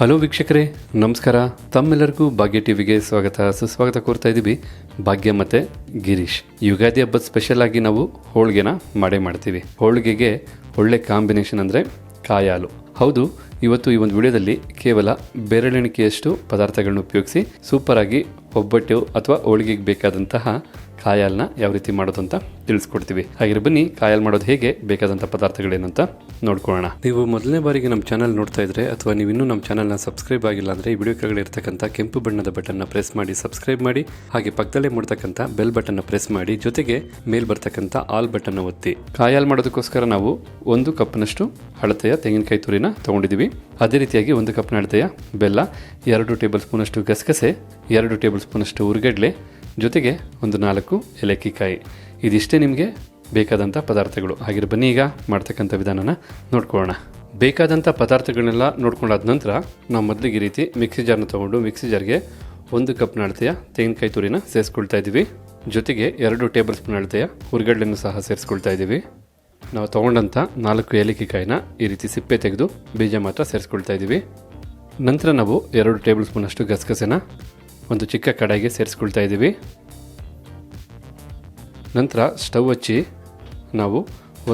Hello ವೀಕ್ಷಕರೇ, ನಮಸ್ಕಾರ. ತಮ್ಮೆಲ್ಲರಿಗೂ ಭಾಗ್ಯ ಟಿವಿಗೆ ಸುಸ್ವಾಗತ ಕೋರ್ತಾ ಇದ್ದೀವಿ. ಭಾಗ್ಯ ಮತ್ತು ಗಿರೀಶ್. ಯುಗಾದಿ ಹಬ್ಬದ ಸ್ಪೆಷಲ್ ಆಗಿ ನಾವು ಹೋಳಿಗೆನ ಮಾಡ್ತೀವಿ. ಹೋಳಿಗೆಗೆ ಒಳ್ಳೆ ಕಾಂಬಿನೇಷನ್ ಅಂದರೆ ಕಾಯಿ ಹಾಲು. ಹೌದು, ಇವತ್ತು ಈ ಒಂದು ವಿಡಿಯೋದಲ್ಲಿ ಕೇವಲ ಬೆರಳೆಣಿಕೆಯಷ್ಟು ಪದಾರ್ಥಗಳನ್ನ ಉಪಯೋಗಿಸಿ ಸೂಪರ್ ಆಗಿ ಒಬ್ಬಟ್ಟು ಅಥವಾ ಹೋಳಿಗೆಗೆ ಬೇಕಾದಂತಹ ಕಾಯಿ ಹಾಲನ್ನ ಯಾವ ರೀತಿ ಮಾಡೋದು ಅಂತ ತಿಳಿಸ್ಕೊಡ್ತೀವಿ. ಹಾಗೆ ಬನ್ನಿ, ಕಾಯಿ ಹಾಲು ಮಾಡೋದು ಹೇಗೆ, ಬೇಕಾದಂಥ ಪದಾರ್ಥಗಳೇನಂತ ನೋಡ್ಕೊಳ್ಳೋಣ. ನೀವು ಮೊದಲನೇ ಬಾರಿಗೆ ನಮ್ಮ ಚಾನಲ್ ನೋಡ್ತಾ ಇದ್ರೆ ಅಥವಾ ನೀವು ಇನ್ನೂ ನಮ್ಮ ಚಾನಲ್ನ ಸಬ್ಸ್ಕ್ರೈಬ್ ಆಗಿಲ್ಲ ಅಂದರೆ ಈ ವಿಡಿಯೋ ಕೆಳಗಡೆ ಇರ್ತಕ್ಕಂಥ ಕೆಂಪು ಬಣ್ಣದ ಬಟನ್ನ ಪ್ರೆಸ್ ಮಾಡಿ ಸಬ್ಸ್ಕ್ರೈಬ್ ಮಾಡಿ. ಹಾಗೆ ಪಕ್ಕದಲ್ಲೇ ಮೂಡ್ತಕ್ಕಂಥ ಬೆಲ್ ಬಟನ್ನ ಪ್ರೆಸ್ ಮಾಡಿ, ಜೊತೆಗೆ ಮೇಲ್ ಬರ್ತಕ್ಕಂಥ ಆಲ್ ಬಟನ್ನ ಒತ್ತಿ. ಕಾಯಿ ಹಾಲು ಮಾಡೋದಕ್ಕೋಸ್ಕರ ನಾವು 1 ಕಪ್ನಷ್ಟು ಅಳತೆಯ ತೆಂಗಿನಕಾಯಿ ತುರಿನ ತೊಗೊಂಡಿದ್ದೀವಿ. ಅದೇ ರೀತಿಯಾಗಿ 1 ಕಪ್ನ ಅಳತೆಯ ಬೆಲ್ಲ, 2 ಟೇಬಲ್ ಸ್ಪೂನಷ್ಟು ಗಸಗಸೆ, 2 ಟೇಬಲ್ ಸ್ಪೂನಷ್ಟು ಹುರಿಗಡಲೆ, ಜೊತೆಗೆ 4 ಏಲಕ್ಕಿಕಾಯಿ. ಇದಿಷ್ಟೇ ನಿಮಗೆ ಬೇಕಾದಂಥ ಪದಾರ್ಥಗಳು. ಹಾಗೆ ಬನ್ನಿ ಈಗ ಮಾಡ್ತಕ್ಕಂಥ ವಿಧಾನನ ನೋಡ್ಕೊಳ್ಳೋಣ. ಬೇಕಾದಂಥ ಪದಾರ್ಥಗಳನ್ನೆಲ್ಲ ನೋಡ್ಕೊಂಡಾದ ನಂತರ ನಾವು ಮೊದಲಿಗೆ ಈ ರೀತಿ ಮಿಕ್ಸಿ ಜಾರ್ನ ತೊಗೊಂಡು ಮಿಕ್ಸಿ ಜಾರ್ಗೆ 1 ಕಪ್ನ ಅಳತೆಯ ತೆಂಗಿನಕಾಯಿ ತುರಿನ ಸೇರಿಸ್ಕೊಳ್ತಾ ಇದ್ದೀವಿ. ಜೊತೆಗೆ 2 ಟೇಬಲ್ ಸ್ಪೂನ್ ಅಳತೆಯ ಹುರಿಗಡಲೆಯನ್ನು ಸಹ ಸೇರಿಸ್ಕೊಳ್ತಾ ಇದ್ದೀವಿ. ನಾವು ತೊಗೊಂಡಂಥ 4 ಏಲಕ್ಕಿಕಾಯಿನ ಈ ರೀತಿ ಸಿಪ್ಪೆ ತೆಗೆದು ಬೀಜ ಮಾತ್ರ ಸೇರಿಸ್ಕೊಳ್ತಾ ಇದ್ದೀವಿ. ನಂತರ ನಾವು 2 ಟೇಬಲ್ ಸ್ಪೂನಷ್ಟು ಗಸಗಸೆನ ಒಂದು ಚಿಕ್ಕ ಕಡಾಯಿಗೆ ಸೇರಿಸ್ಕೊಳ್ತಾ ಇದ್ದೀವಿ. ನಂತರ ಸ್ಟವ್ ಹಚ್ಚಿ ನಾವು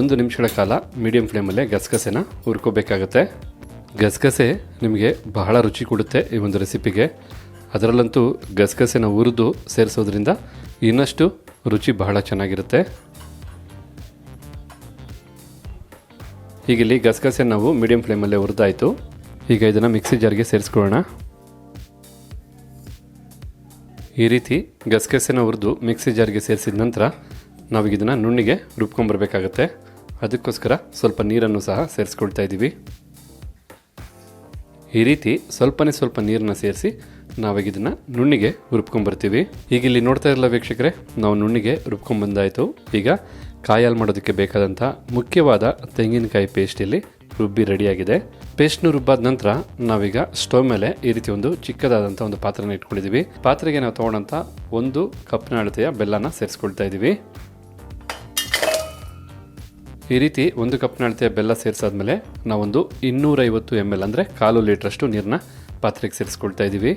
1 ನಿಮಿಷಗಳ ಕಾಲ ಮೀಡಿಯಂ ಫ್ಲೇಮಲ್ಲೇ ಗಸಗಸೆನ ಹುರ್ಕೋಬೇಕಾಗತ್ತೆ. ಗಸಗಸೆ ನಿಮಗೆ ಬಹಳ ರುಚಿ ಕೊಡುತ್ತೆ ಈ ಒಂದು ರೆಸಿಪಿಗೆ. ಅದರಲ್ಲಂತೂ ಗಸಗಸೆನ ಹುರಿದು ಸೇರಿಸೋದ್ರಿಂದ ಇನ್ನಷ್ಟು ರುಚಿ ಬಹಳ ಚೆನ್ನಾಗಿರುತ್ತೆ. ಹೀಗಿಲ್ಲಿ ಗಸಗಸೆ ನಾವು ಮೀಡಿಯಂ ಫ್ಲೇಮಲ್ಲೇ ಹುರಿದಾಯಿತು. ಈಗ ಇದನ್ನು ಮಿಕ್ಸಿ ಜಾರ್ಗೆ ಸೇರಿಸ್ಕೊಳ್ಳೋಣ. ಈ ರೀತಿ ಗಸಗಸೆನ ಹುರಿದು ಮಿಕ್ಸಿ ಜಾರ್ಗೆ ಸೇರಿಸಿದ ನಂತರ ನಾವೀಗ ಇದನ್ನು ನುಣ್ಣಿಗೆ ರುಬ್ಕೊಂಬರ್ಬೇಕಾಗತ್ತೆ. ಅದಕ್ಕೋಸ್ಕರ ಸ್ವಲ್ಪ ನೀರನ್ನು ಸಹ ಸೇರಿಸ್ಕೊಳ್ತಾ ಇದ್ದೀವಿ. ಈ ರೀತಿ ಸ್ವಲ್ಪ ನೀರನ್ನು ಸೇರಿಸಿ ನಾವೀಗ ಇದನ್ನು ನುಣ್ಣಿಗೆ ರುಬ್ಕೊಂಬರ್ತೀವಿ. ಈಗ ಇಲ್ಲಿ ನೋಡ್ತಾ ಇರಲ್ಲ ವೀಕ್ಷಕರೇ, ನಾವು ನುಣ್ಣಿಗೆ ರುಬ್ಕೊಂಬಂದಾಯಿತು. ಈಗ ಕಾಯಿ ಹಾಲು ಮಾಡೋದಕ್ಕೆ ಬೇಕಾದಂಥ ಮುಖ್ಯವಾದ ತೆಂಗಿನಕಾಯಿ ಪೇಸ್ಟ್ ಇಲ್ಲಿ ರುಬ್ಬಿ ರೆಡಿಯಾಗಿದೆ. ಪೇಸ್ಟ್ನು ರುಬ್ಬಾದ ನಂತರ ನಾವೀಗ ಸ್ಟವ್ ಮೇಲೆ ಈ ರೀತಿ ಒಂದು ಚಿಕ್ಕದಾದಂಥ ಒಂದು ಪಾತ್ರೆನ ಇಟ್ಕೊಂಡಿದ್ದೀವಿ. ಪಾತ್ರೆಗೆ ನಾವು ತೊಗೊಂಡಂಥ 1 ಕಪ್ನ ಅಳತೆಯ ಬೆಲ್ಲನ ಸೇರಿಸ್ಕೊಳ್ತಾ ಇದ್ದೀವಿ. ಈ ರೀತಿ 1 ಕಪ್ನ ಅಳತೆಯ ಬೆಲ್ಲ ಸೇರಿಸಾದ್ಮೇಲೆ ನಾವೊಂದು 250 ml ಅಂದರೆ 1/4 ಲೀಟ್ರಷ್ಟು ನೀರನ್ನ ಪಾತ್ರೆಗೆ ಸೇರಿಸ್ಕೊಳ್ತಾ ಇದ್ದೀವಿ.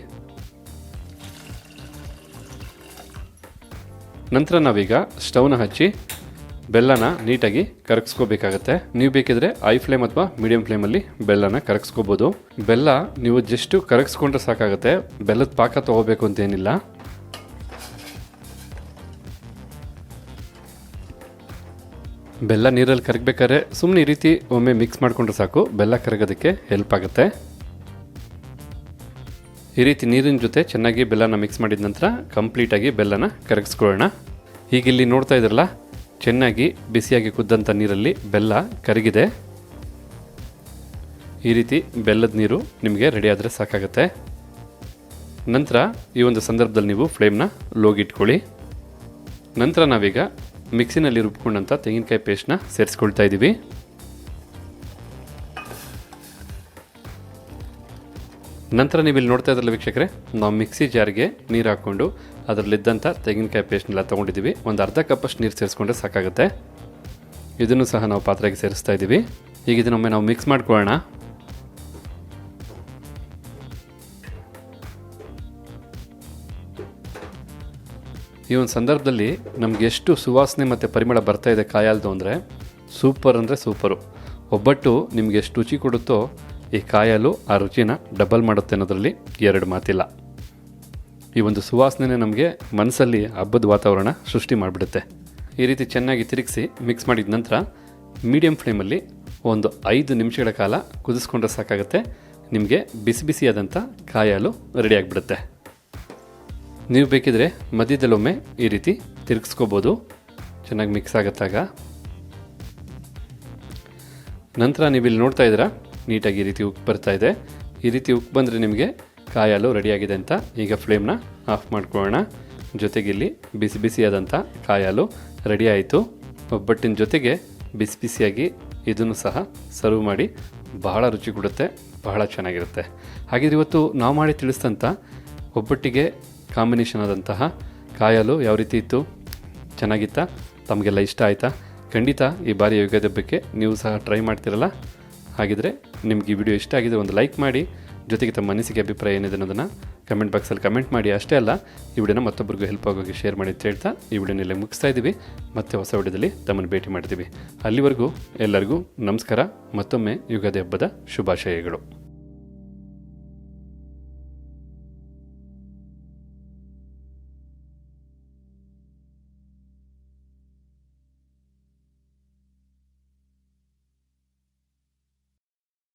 ನಂತರ ನಾವೀಗ ಸ್ಟವ್ನ ಹಚ್ಚಿ ಬೆಲ್ಲನ ನೀಟಾಗಿ ಕರಗಿಸ್ಕೋಬೇಕಾಗತ್ತೆ. ನೀವು ಬೇಕಿದ್ರೆ ಐ ಫ್ಲೇಮ್ ಅಥವಾ ಮೀಡಿಯಂ ಫ್ಲೇಮಲ್ಲಿ ಬೆಲ್ಲನ ಕರಗಿಸ್ಕೋಬೋದು. ಬೆಲ್ಲ ನೀವು ಜಸ್ಟ್ ಕರಗಿಸ್ಕೊಂಡ್ರೆ ಸಾಕಾಗುತ್ತೆ, ಬೆಲ್ಲದ ಪಾಕ ತಗೋಬೇಕು ಅಂತೇನಿಲ್ಲ. ಬೆಲ್ಲ ನೀರಲ್ಲಿ ಕರಗಬೇಕಾದ್ರೆ ಸುಮ್ಮನೆ ಈ ರೀತಿ ಒಮ್ಮೆ ಮಿಕ್ಸ್ ಮಾಡಿಕೊಂಡ್ರೆ ಸಾಕು, ಬೆಲ್ಲ ಕರಗೋದಕ್ಕೆ ಹೆಲ್ಪ್ ಆಗುತ್ತೆ. ಈ ರೀತಿ ನೀರಿನ ಜೊತೆ ಚೆನ್ನಾಗಿ ಬೆಲ್ಲನ ಮಿಕ್ಸ್ ಮಾಡಿದ ನಂತರ ಕಂಪ್ಲೀಟಾಗಿ ಬೆಲ್ಲನ ಕರಗಿಸ್ಕೊಳ್ಳೋಣ. ಹೀಗಿಲ್ಲಿ ನೋಡ್ತಾ ಇದ್ರಲ್ಲ, ಚೆನ್ನಾಗಿ ಬಿಸಿಯಾಗಿ ಕುದ್ದಂಥ ನೀರಲ್ಲಿ ಬೆಲ್ಲ ಕರಗಿದೆ. ಈ ರೀತಿ ಬೆಲ್ಲದ ನೀರು ನಿಮಗೆ ರೆಡಿ ಆದರೆ ಸಾಕಾಗುತ್ತೆ. ನಂತರ ಈ ಒಂದು ಸಂದರ್ಭದಲ್ಲಿ ನೀವು ಫ್ಲೇಮ್ನ ಲೋಗಿಟ್ಕೊಳ್ಳಿ. ನಂತರ ನಾವೀಗ ಮಿಕ್ಸಿನಲ್ಲಿ ರುಬ್ಕೊಂಡಂಥ ತೆಂಗಿನಕಾಯಿ ಪೇಸ್ಟ್ನ ಸೇರಿಸ್ಕೊಳ್ತಾ ಇದ್ದೀವಿ. ನಂತರ ನೀವು ಇಲ್ಲಿ ನೋಡ್ತಾ ಇದ್ರಲ್ಲ ವೀಕ್ಷಕರೇ, ನಾವು ಮಿಕ್ಸಿ ಜಾರ್ಗೆ ನೀರು ಹಾಕ್ಕೊಂಡು ಅದರಲ್ಲಿದ್ದಂಥ ತೆಂಗಿನಕಾಯಿ ಪೇಸ್ಟ್ನೆಲ್ಲ ತೊಗೊಂಡಿದ್ದೀವಿ. ಒಂದು ಅರ್ಧ ಕಪ್ಪಷ್ಟು ನೀರು ಸೇರಿಸ್ಕೊಂಡ್ರೆ ಸಾಕಾಗುತ್ತೆ. ಇದನ್ನು ಸಹ ನಾವು ಪಾತ್ರೆಗೆ ಸೇರಿಸ್ತಾ ಇದ್ದೀವಿ. ಈಗ ಇದನ್ನೊಮ್ಮೆ ನಾವು ಮಿಕ್ಸ್ ಮಾಡ್ಕೊಳ್ಳೋಣ. ಈ ಒಂದು ಸಂದರ್ಭದಲ್ಲಿ ನಮಗೆ ಎಷ್ಟು ಸುವಾಸನೆ ಮತ್ತು ಪರಿಮಳ ಬರ್ತಾ ಇದೆ ಕಾಯಿ ಹಾಲ್ದು ಅಂದರೆ ಸೂಪರ್ ಅಂದರೆ ಸೂಪರು. ಒಬ್ಬಟ್ಟು ನಿಮಗೆ ಎಷ್ಟು ರುಚಿ ಕೊಡುತ್ತೋ ಈ ಕಾಯಿ ಹಾಲು ಆ ರುಚಿನ ಡಬಲ್ ಮಾಡುತ್ತೆ ಅನ್ನೋದರಲ್ಲಿ 2 ಮಾತಿಲ್ಲ. ಈ ಒಂದು ಸುವಾಸನೆ ನಮಗೆ ಮನಸ್ಸಲ್ಲಿ ಹಬ್ಬದ ವಾತಾವರಣ ಸೃಷ್ಟಿ ಮಾಡಿಬಿಡುತ್ತೆ. ಈ ರೀತಿ ಚೆನ್ನಾಗಿ ತಿರುಗಿಸಿ ಮಿಕ್ಸ್ ಮಾಡಿದ ನಂತರ ಮೀಡಿಯಂ ಫ್ಲೇಮಲ್ಲಿ ಒಂದು 5 ನಿಮಿಷಗಳ ಕಾಲ ಕುದಿಸ್ಕೊಂಡ್ರೆ ಸಾಕಾಗುತ್ತೆ. ನಿಮಗೆ ಬಿಸಿಯಾದಂಥ ಕಾಯಿ ಹಾಲು ರೆಡಿ ಆಗಿಬಿಡುತ್ತೆ. ನೀವು ಬೇಕಿದ್ರೆ ಮಧ್ಯದಲ್ಲೊಮ್ಮೆ ಈ ರೀತಿ ತಿರುಗಿಸ್ಕೋಬೋದು, ಚೆನ್ನಾಗಿ ಮಿಕ್ಸ್ ಆಗುತ್ತಾಗ. ನಂತರ ನೀವಿಲ್ಲಿ ನೋಡ್ತಾ ಇದ್ದೀರಾ, ನೀಟಾಗಿ ಈ ರೀತಿ ಉಪ್ಪು ಬರ್ತಾ ಇದೆ. ಈ ರೀತಿ ಉಪ್ಪು ಬಂದರೆ ನಿಮಗೆ ಕಾಯಿ ಹಾಲು ರೆಡಿಯಾಗಿದೆ ಅಂತ. ಈಗ ಫ್ಲೇಮ್ನ ಆಫ್ ಮಾಡ್ಕೊಳ್ಳೋಣ. ಜೊತೆಗೆ ಇಲ್ಲಿ ಬಿಸಿಯಾದಂಥ ಕಾಯಿ ಹಾಲು ರೆಡಿ ಆಯಿತು. ಒಬ್ಬಟ್ಟಿನ ಜೊತೆಗೆ ಬಿಸಿಯಾಗಿ ಇದನ್ನು ಸಹ ಸರ್ವ್ ಮಾಡಿ ಬಹಳ ರುಚಿ ಕೊಡುತ್ತೆ, ಬಹಳ ಚೆನ್ನಾಗಿರುತ್ತೆ. ಹಾಗಿದ್ರೆ ಇವತ್ತು ನಾವು ಮಾಡಿ ತಿಳಿಸಿದಂಥ ಒಬ್ಬಟ್ಟಿಗೆ ಕಾಂಬಿನೇಷನ್ ಆದಂತಹ ಕಾಯಿ ಹಾಲು ಯಾವ ರೀತಿ ಇತ್ತು, ಚೆನ್ನಾಗಿತ್ತಾ, ತಮಗೆಲ್ಲ ಇಷ್ಟ ಆಯಿತಾ? ಖಂಡಿತ ಈ ಬಾರಿ ಯುಗಾದಿ ಹಬ್ಬಕ್ಕೆ ನೀವು ಸಹ ಟ್ರೈ ಮಾಡ್ತಿರಲ್ಲ. ಹಾಗಿದ್ರೆ ನಿಮ್ಗೆ ಈ ವಿಡಿಯೋ ಇಷ್ಟ ಆಗಿದೆ ಒಂದು ಲೈಕ್ ಮಾಡಿ, ಜೊತೆಗೆ ತಮ್ಮ ಅನಿಸಿಕೆ ಅಭಿಪ್ರಾಯ ಏನಿದೆ ಅನ್ನೋದನ್ನು ಕಮೆಂಟ್ ಬಾಕ್ಸಲ್ಲಿ ಕಮೆಂಟ್ ಮಾಡಿ. ಅಷ್ಟೇ ಅಲ್ಲ, ಈ ವಿಡಿಯೋನ ಮತ್ತೊಬ್ಬರಿಗೂ ಹೆಲ್ಪ್ ಆಗೋಗಿ ಶೇರ್ ಮಾಡಿ ಅಂತ ಹೇಳ್ತಾ ಈ ವಿಡಿಯೋನೆಲ್ಲ ಮುಗಿಸ್ತಾ ಇದ್ದೀವಿ. ಮತ್ತೆ ಹೊಸ ವಿಡಿಯೋದಲ್ಲಿ ತಮ್ಮನ್ನು ಭೇಟಿ ಮಾಡ್ತೀವಿ. ಅಲ್ಲಿವರೆಗೂ ಎಲ್ಲರಿಗೂ ನಮಸ್ಕಾರ. ಮತ್ತೊಮ್ಮೆ ಯುಗಾದಿ ಹಬ್ಬದ ಶುಭಾಶಯಗಳು.